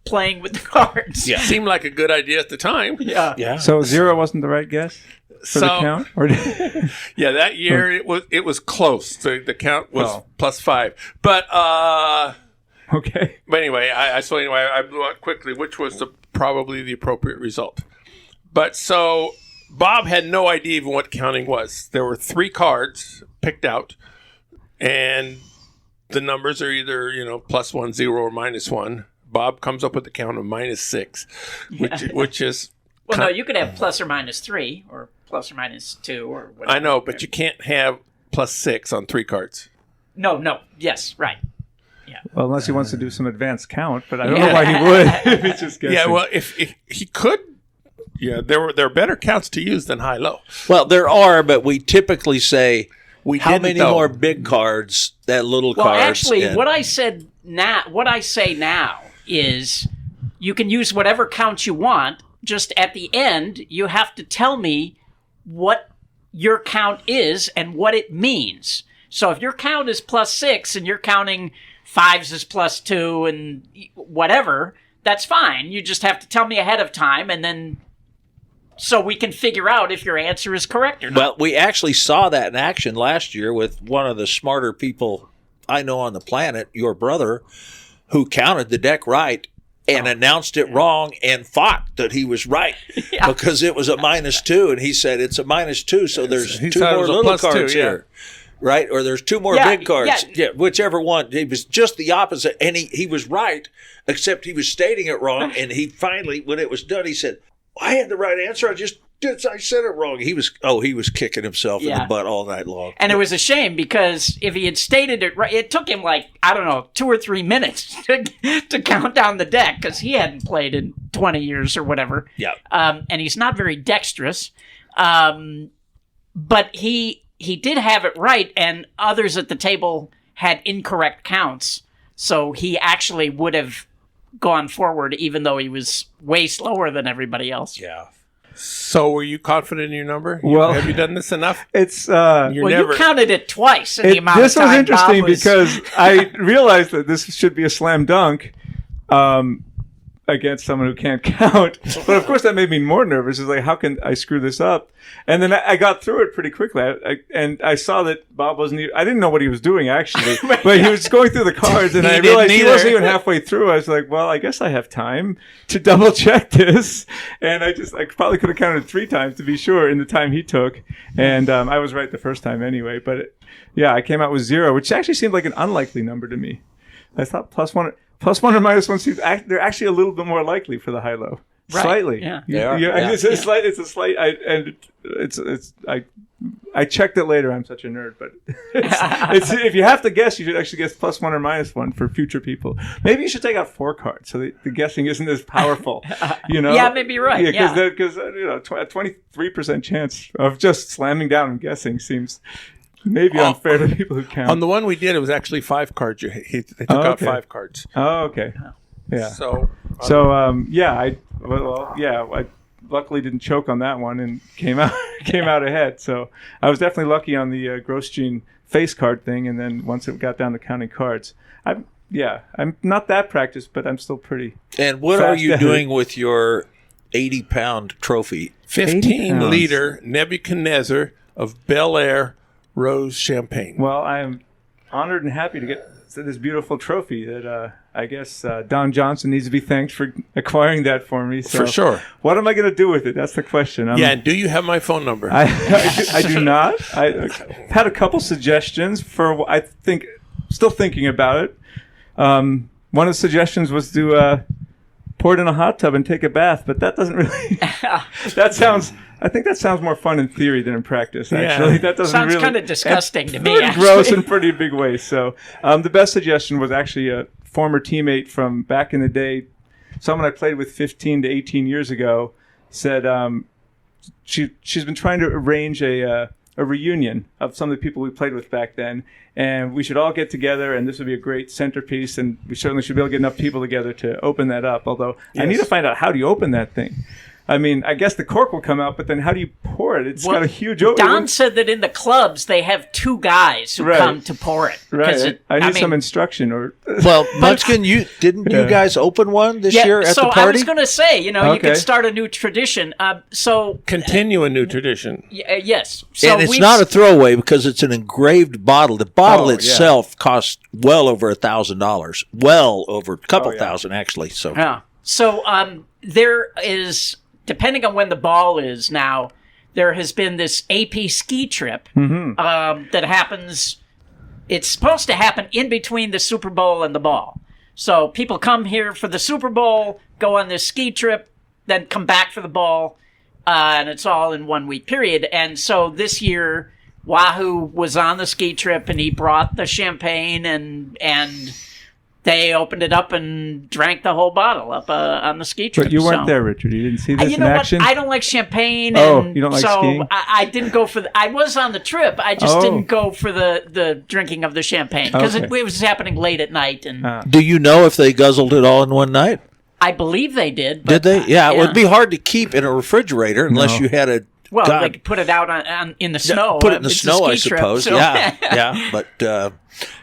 playing with the cards. Yeah, seemed like a good idea at the time. Yeah. So 0 wasn't the right guess for the count? Or yeah, that year it was close. The count was +5. But okay. But anyway, I blew out quickly, which was probably the appropriate result. But so Bob had no idea even what counting was. There were 3 cards picked out, and the numbers are either, +1, 0, or -1. Bob comes up with the count of -6, which is... Well, no, you could have +or -3 or +or -2 or whatever. I know, but you can't have +6 on 3 cards. No. Yes, right. Yeah. Well, unless he wants to do some advanced count, but I don't know why he would if he's just guessing. Yeah, well, if he could... Yeah, there are better counts to use than high-low. Well, there are, but we typically say how many know. more big cards than little cards. Well, actually, what I say now is you can use whatever count you want. Just at the end, you have to tell me what your count is and what it means. So if your count is +6 and you're counting 5s as +2 and whatever, that's fine. You just have to tell me ahead of time, and then so we can figure out if your answer is correct or not. Well, we actually saw that in action last year with one of the smarter people I know on the planet, your brother, who counted the deck right and announced it wrong and fought that he was right because it was a -2, and he said it's a -2, so there's 2 more little cards here. Right? Or there's 2 more big cards. Yeah, whichever one. He was just the opposite, and he was right, except he was stating it wrong, and he finally, when it was done, he said, I had the right answer. I said it wrong. He was kicking himself in the butt all night long. And it was a shame because if he had stated it right, it took him 2 or 3 minutes to count down the deck because he hadn't played in 20 years or whatever. Yeah. And he's not very dexterous. But he did have it right, and others at the table had incorrect counts. So he actually would have gone forward, even though he was way slower than everybody else. Yeah. So were you confident in your number? Well, have you done this enough? It's you counted it twice in the amount of time. This was interesting Bob was... because I realized that this should be a slam dunk against someone who can't count. But of course, that made me more nervous. It's like, how can I screw this up? And then I got through it pretty quickly. And I saw that Bob wasn't even, I didn't know what he was doing, actually. But he was going through the cards, and I realized he wasn't even halfway through. I was like, well, I guess I have time to double check this. And I probably could have counted 3 times to be sure in the time he took. And I was right the first time anyway. But I came out with 0, which actually seemed like an unlikely number to me. I thought +1 or -1 seems they're actually a little bit more likely for the high-low. Right. Slightly. Yeah. It's a slight. I checked it later. I'm such a nerd, but it's if you have to guess, you should actually guess +1 or -1 for future people. Maybe you should take out 4 cards so the guessing isn't as powerful. Yeah, maybe you're right. Because a 23% chance of just slamming down and guessing seems maybe unfair to people who count. On the one we did, it was actually 5 cards. They took out 5 cards. Oh, okay. Yeah. I luckily didn't choke on that one and came out ahead. So I was definitely lucky on the Grosjean face card thing. And then once it got down to counting cards, yeah, I'm not that practiced, but I'm still pretty. And what are Fast you ahead. doing with your 80-pound trophy? 15-liter Nebuchadnezzar of Bel Air Rose Champagne. Well, I am honored and happy to get this beautiful trophy that I guess Don Johnson needs to be thanked for acquiring that for me. So For sure. What am I going to do with it? That's the question. Yeah, and do you have my phone number? I do not. I had a couple suggestions for, I think, still thinking about it. One of the suggestions was to pour it in a hot tub and take a bath, but that doesn't really. I think that sounds more fun in theory than in practice. Actually, Yeah. that doesn't Sounds really. kind of disgusting to me. Pretty Actually. gross in pretty big ways. So, the best suggestion was actually a former teammate from back in the day, someone I played with 15 to 18 years ago. Said she's been trying to arrange a reunion of some of the people we played with back then, and we should all get together, and this would be a great centerpiece, and we certainly should be able to get enough people together to open that up. Although I need to find out, how do you open that thing? I mean, I guess the cork will come out, but then how do you pour it? It's got a huge opening. Don said that in the clubs they have two guys who Right. come to pour it. 'Cause Right. I need mean, some instruction. Or Well, Munchkin, you guys open one this year at so the I party? was going to say, you Okay. could start a new tradition. Continue a new tradition. Yes. So and it's we've- not a throwaway because it's an engraved bottle. The bottle Oh, yeah. itself costs well over $1,000, well over a couple yeah. thousand actually. So Yeah. So there is, depending on when the ball is now, there has been this AP ski trip that happens. It's supposed to happen in between the Super Bowl and the ball. So people come here for the Super Bowl, go on this ski trip, then come back for the ball, and it's all in 1 week period. And so this year, Wahoo was on the ski trip, and he brought the champagne, and they opened it up and drank the whole bottle up on the ski trip. but you weren't So- there, Richard. You didn't see this You in know action. what? I don't like champagne. Oh, and you don't like so skiing? I didn't go for I was on the trip. I just Oh. didn't go for the drinking of the champagne because Okay. it was happening late at night, and do you know if they guzzled it all in one night? I believe they did. Did But, they? Yeah, it would be hard to keep in a refrigerator unless No. you had a. Well, God, they could put it out on in the snow. put it in the It's a snow, I ski trip, suppose. so- Yeah, but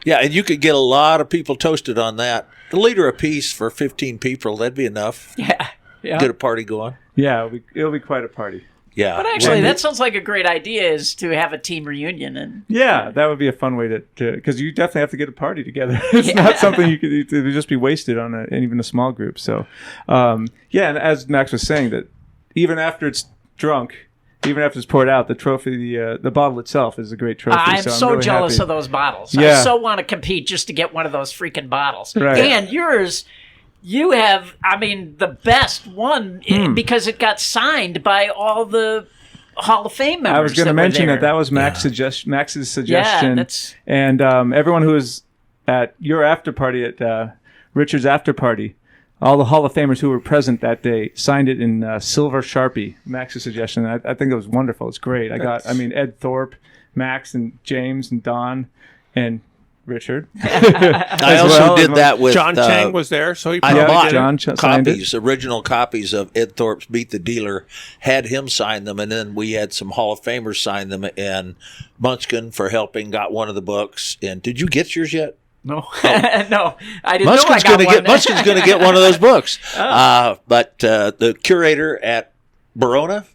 yeah, and you could get a lot of people toasted on that. A liter apiece for 15 people, that'd be enough. yeah. Get a party going. Yeah, it'll be quite a party. Yeah, But actually, that sounds like a great idea, is to have a team reunion. And Yeah, that would be a fun way to because you definitely have to get a party together. It's not something you could, it would just be wasted on even a small group. So, yeah, and as Max was saying, that even after it's drunk, even after it's poured out, the trophy, the bottle itself is a great trophy. I'm so really jealous happy. of those bottles. Yeah. I so want to compete just to get one of those freaking bottles. Right. And yours, you have, the best one because it got signed by all the Hall of Fame members. I was going to were mention there. that was Max's suggestion. that's- And everyone who was at your after party, at Richard's after party, all the Hall of Famers who were present that day signed it in silver Sharpie. Max's suggestion. I think it was wonderful. It's great. Ed Thorpe, Max, and James, and Don, and Richard. I also did that with John Chang was there, so he I probably bought did it. John signed it. original copies of Ed Thorpe's Beat the Dealer, had him sign them, and then we had some Hall of Famers sign them, and Munchkin for helping got one of the books. And did you get yours yet? No, no, I didn't Munchkin's know I got one. Munchkin's going to get one of those books. But the curator at Verona,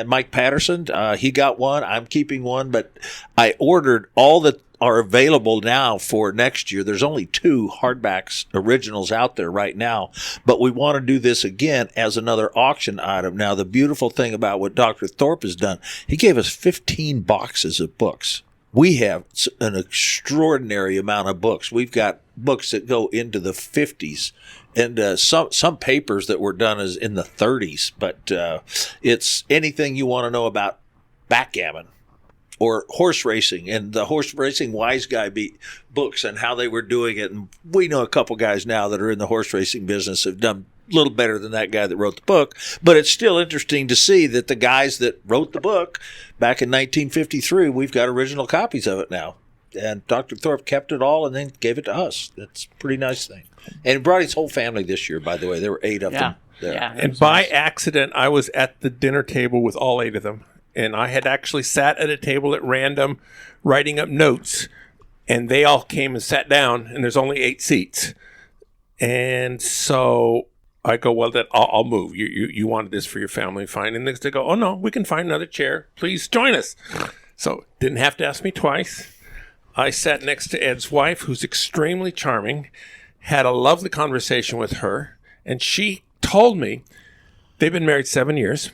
Mike Patterson, he got one. I'm keeping one, but I ordered all that are available now for next year. There's only 2 hardbacks originals out there right now, but we want to do this again as another auction item. Now, the beautiful thing about what Dr. Thorpe has done, he gave us 15 boxes of books. We have an extraordinary amount of books. We've got books that go into the 50s, and some papers that were done is in the 30s. But it's anything you want to know about backgammon or horse racing, and the horse racing wise guy books and how they were doing it. And we know a couple guys now that are in the horse racing business have done a little better than that guy that wrote the book, but it's still interesting to see that the guys that wrote the book back in 1953, we've got original copies of it now. And Dr. Thorpe kept it all and then gave it to us. That's a pretty nice thing. And he brought his whole family this year, by the way. There were 8 of them there. Yeah. And by accident, I was at the dinner table with all 8 of them. And I had actually sat at a table at random writing up notes and they all came and sat down, and there's only 8 seats. And so I go, well, then I'll move. You wanted this for your family, fine. And they go, oh, no, we can find another chair. Please join us. So didn't have to ask me twice. I sat next to Ed's wife, who's extremely charming, had a lovely conversation with her, and she told me they've been married 7 years,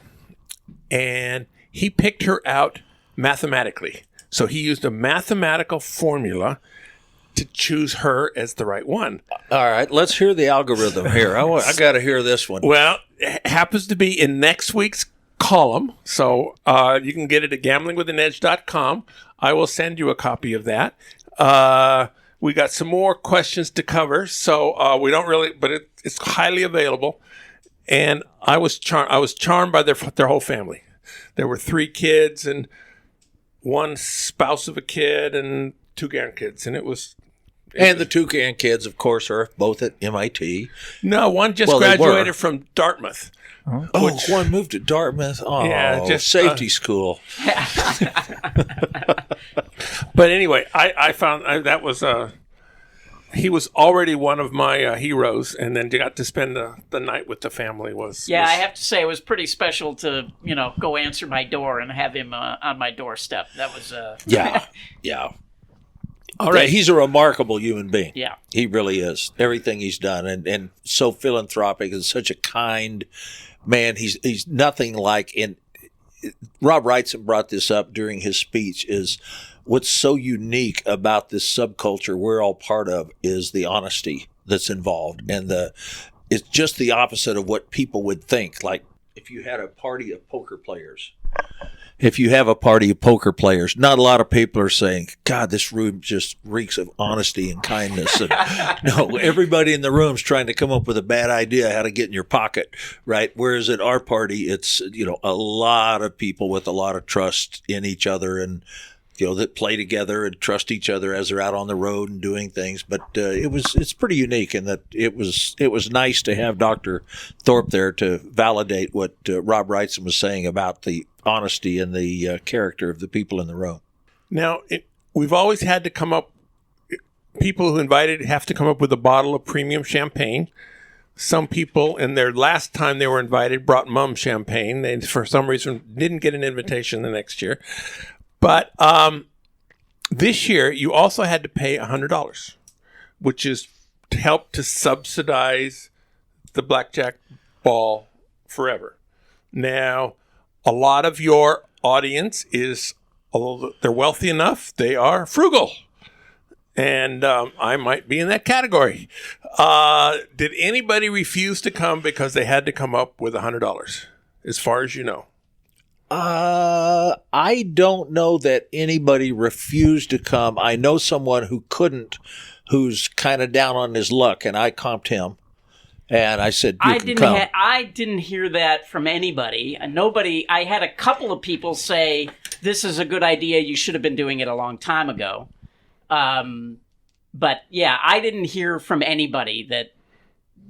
and he picked her out mathematically. So he used a mathematical formula to choose her as the right one. All right, let's hear the algorithm here. I got to hear this one. Well, it happens to be in next week's column, so you can get it at gamblingwithanedge.com. I will send you a copy of that. We got some more questions to cover, so we don't really, but it's highly available. And I was charmed by their whole family. There were 3 kids and 1 spouse of a kid and 2 grandkids, and it was. And the 2 grandkids, of course, are both at MIT. No, one just graduated from Dartmouth. Oh, one moved to Dartmouth. Oh, yeah, just safety school. But anyway, I found that was he was already one of my heroes, and then got to spend the night with the family. I have to say it was pretty special to go answer my door and have him on my doorstep. That was yeah. All right, he's a remarkable human being. Yeah, he really is. Everything he's done, and so philanthropic, and such a kind man. He's nothing like. And Rob Reitzen brought this up during his speech. Is what's so unique about this subculture we're all part of is the honesty that's involved, and it's just the opposite of what people would think. Like if you had a party of poker players. If you have a party of poker players, not a lot of people are saying, God, this room just reeks of honesty and kindness. And, no, everybody in the room's trying to come up with a bad idea how to get in your pocket, right? Whereas at our party, it's, a lot of people with a lot of trust in each other and, that play together and trust each other as they're out on the road and doing things. But it's pretty unique in that it was nice to have Dr. Thorpe there to validate what Rob Reitzen was saying about the honesty and the character of the people in the room. Now, we've always had to come up, people who invited have to come up with a bottle of premium champagne. Some people, in their last time they were invited, brought mum champagne. They, for some reason, didn't get an invitation the next year. But this year, you also had to pay $100, which is to help to subsidize the Blackjack Ball forever. Now, a lot of your audience is, although they're wealthy enough, they are frugal. And I might be in that category. Did anybody refuse to come because they had to come up with $100, as far as you know? I don't know that anybody refused to come. I know someone who couldn't, who's kind of down on his luck, and I comped him. And I said, I didn't hear that from anybody. Nobody. I had a couple of people say, this is a good idea. You should have been doing it a long time ago. But yeah, I didn't hear from anybody that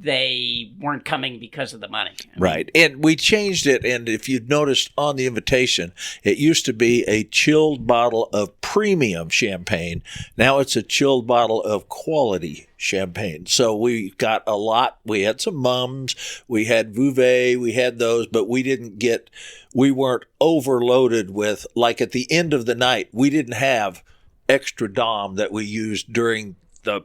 they weren't coming because of the money. Right. And we changed it. And if you've noticed on the invitation, it used to be a chilled bottle of premium champagne. Now it's a chilled bottle of quality champagne. So we got a lot. We had some mums, we had Vouvet, we had those, but we weren't overloaded with, like at the end of the night, we didn't have extra Dom that we used during the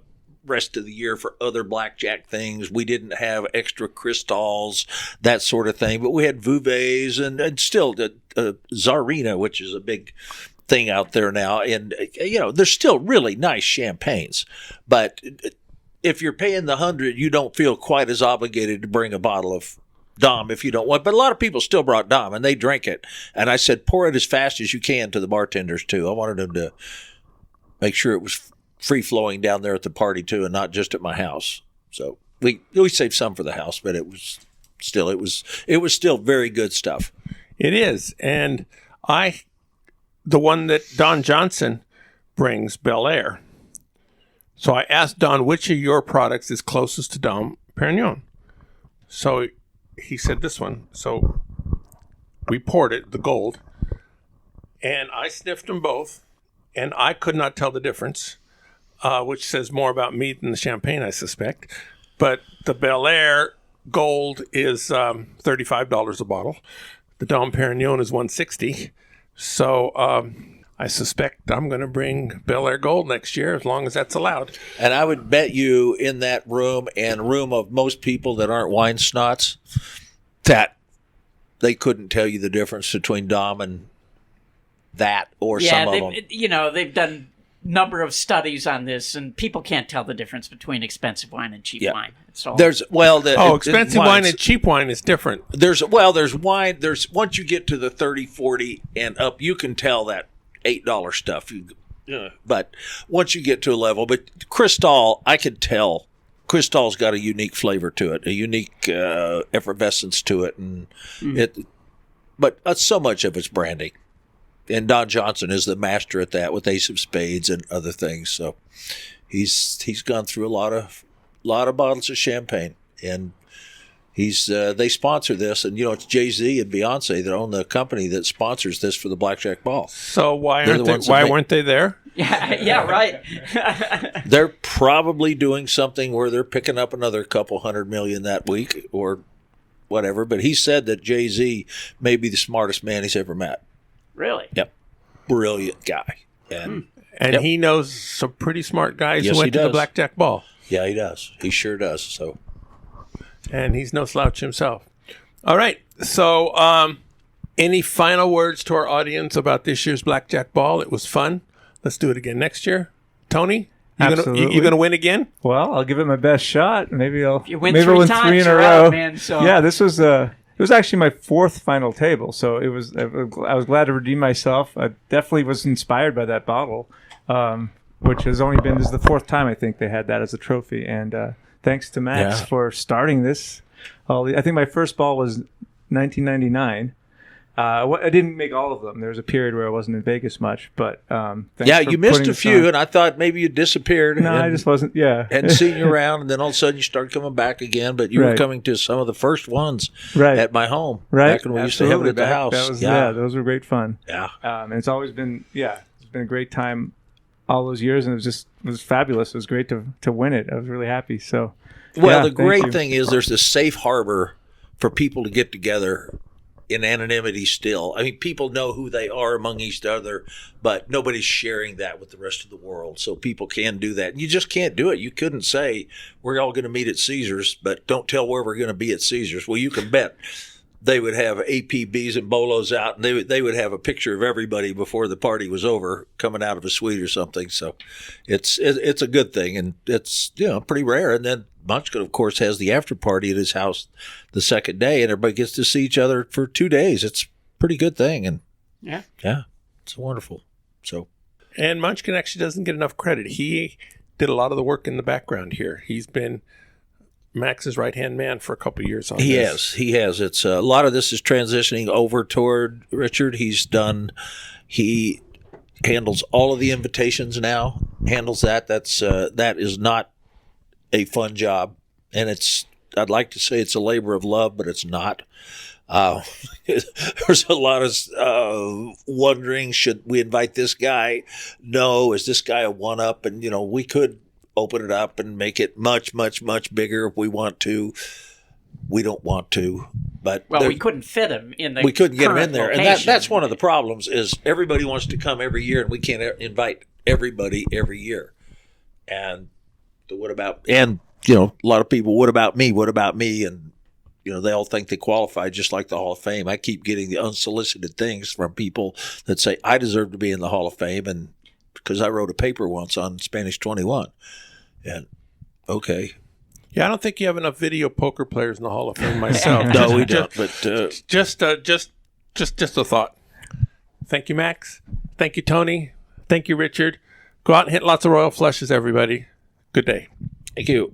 rest of the year for other blackjack things. We didn't have extra crystals, that sort of thing, but we had Vouvets and still Tsarina, which is a big thing out there now. And, there's still really nice champagnes, but if you're paying the $100, you don't feel quite as obligated to bring a bottle of Dom if you don't want. But a lot of people still brought Dom and they drank it. And I said, pour it as fast as you can to the bartenders too. I wanted them to make sure it was free flowing down there at the party too, and not just at my house. So we saved some for the house, but it was still very good stuff. It is. And the one that Don Johnson brings, Bel Air. So I asked Don, which of your products is closest to Dom Perignon? So he said this one. So we poured it, the gold, and I sniffed them both, and I could not tell the difference. which says more about me than the champagne, I suspect. But the Bel Air Gold is $35 a bottle. The Dom Perignon is $160. So I suspect I'm going to bring Bel Air Gold next year, as long as that's allowed. And I would bet you in that room and room of most people that aren't wine snots that they couldn't tell you the difference between Dom and that or some of them. They've done number of studies on this, and people can't tell the difference between expensive wine and cheap wine. It's all expensive wine and cheap wine is different. There's wine. There's once you get to the 30, 40 and up, you can tell that $8 stuff. But once you get to a level, but Cristal, I could tell. Cristal's got a unique flavor to it, a unique effervescence to it, and but so much of it's branding. And Don Johnson is the master at that with Ace of Spades and other things. So he's gone through a lot of bottles of champagne, and they sponsor this, and it's Jay-Z and Beyonce that own the company that sponsors this for the Blackjack Ball. So why weren't they there? Yeah, right. They're probably doing something where they're picking up another couple $100 million that week or whatever. But he said that Jay-Z may be the smartest man he's ever met. Really? Yep. Brilliant guy. And he knows some pretty smart guys Yes, who went he to the does. Blackjack Ball. Yeah, he does. He sure does. So, And he's no slouch himself. All right. So any final words to our audience about this year's Blackjack Ball? It was fun. Let's do it again next year. Tony, you going to win again? Well, I'll give it my best shot. Maybe I'll you win maybe three I'll win times, 3 in a you're row. out, man, so. Yeah, this was it was actually my 4th final table, so I was glad to redeem myself. I definitely was inspired by that bottle, which has only been this is the 4th time I think they had that as a trophy. And thanks to Max for starting this. I think my first ball was 1999. I didn't make all of them. There was a period where I wasn't in Vegas much, but you missed a few, and I thought maybe you disappeared. No, I just wasn't. Yeah, hadn't seen you around, and then all of a sudden you started coming back again. But you were coming to some of the first ones at my home, back when we used to have it at the house. Those were great fun. Yeah, and it's always been it's been a great time all those years, and it was fabulous. It was great to win it. I was really happy. So, the great thing is there's this safe harbor for people to get together in anonymity still. I mean, people know who they are among each other, but nobody's sharing that with the rest of the world. So people can do that. You just can't do it. You couldn't say, we're all going to meet at Caesars, but don't tell where we're going to be at Caesars. Well, you can bet they would have APBs and bolos out, and they would have a picture of everybody before the party was over coming out of a suite or something. So it's a good thing, and it's pretty rare. And then Munchkin, of course, has the after party at his house the second day, and everybody gets to see each other for 2 days. It's a pretty good thing, and it's wonderful. So, and Munchkin actually doesn't get enough credit. He did a lot of the work in the background here. He's been Max's right-hand man for a couple of years on this. He has. It's a lot of this is transitioning over toward Richard. He handles all of the invitations now. Handles that. That is not a fun job, and I'd like to say it's a labor of love, but it's not. There's a lot of wondering, should we invite this guy? No, is this guy a one-up? And we could open it up and make it much, much, much bigger if we want to. We don't want to, but we couldn't fit him in the. We couldn't get him in there, location. And that's one of the problems. Is everybody wants to come every year, and we can't invite everybody every year. And what about? And a lot of people. What about me? What about me? And they all think they qualify, just like the Hall of Fame. I keep getting the unsolicited things from people that say I deserve to be in the Hall of Fame, and because I wrote a paper once on Spanish 21, and okay. Yeah, I don't think you have enough video poker players in the Hall of Fame myself. No, we don't. But just a thought. Thank you, Max. Thank you, Tony. Thank you, Richard. Go out and hit lots of royal flushes, everybody. Good day. Thank you.